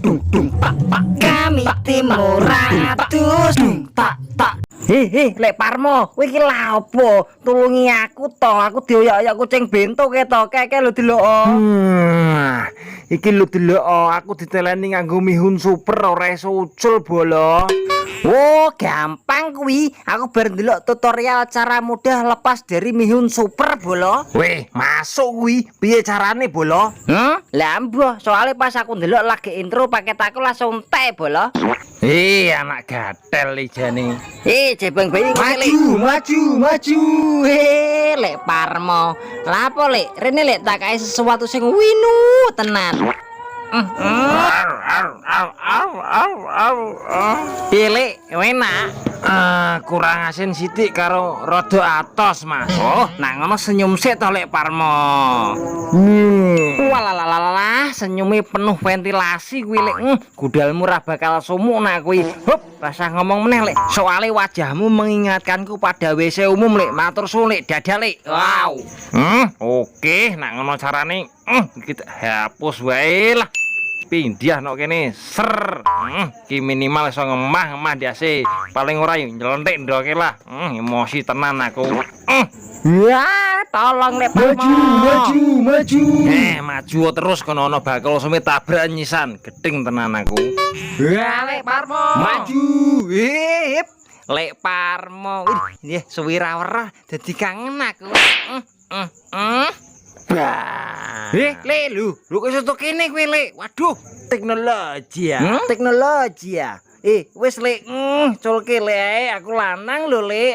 dung dung tak tak. Kami timur atus Tak tak. Lek Parmo, kowe iki lha opo? Tulungi aku to, aku dioyak-oyak kucing bento keto. Keke lho delok. Iki lho delok aku diteleni nganggo mihun super ora iso ucul bolo. Oh, gampang kuwi. Aku bar ndelok tutorial cara mudah lepas dari mihun super bolo. Weh, masuk kuwi. Piye carane bolo? Lah mbah, soalnya pas aku ndelok lagi intro paket aku langsung teh bolo. Anak gatel ijane. Jebang bayi Maju. Lek Parmo. Lah apa lek? Rene lek tak kae sesuatu sing winu tenan. Pilih enak. Kurang asin sithik karo rada atos, Mas. Oh, nah ngono senyum sik to lek Parmo. Walalalalah, senyumnya penuh ventilasi kuwi lek. Gudalmu ra bakal sumuk nak kuwi. Hup, rasa ngomong meneh lek. Soale wajahmu mengingatkanku pada WC umum lek. Matur suwun lek, dadah lek. Wow. Oke, nak ngono carane, kita hapus wae lah. Pindah nok kene ser. Ki minimal iso ngemah diase. Paling ora yo nyelentik ndoke lah. Emosi tenan aku. Ya, tolong lek Parmo. Maju. Maju terus kono ana bakul sume tabrak nyisan. Gedeng tenan aku. Ya, lek Parmo. Maju. Lek Parmo. Nggih, suwira-wira dadi kangen aku. Le lu kok iso kene kowe le. Waduh, teknologi ya. Teknologi ya. Wis lek culke le aku lanang lho le.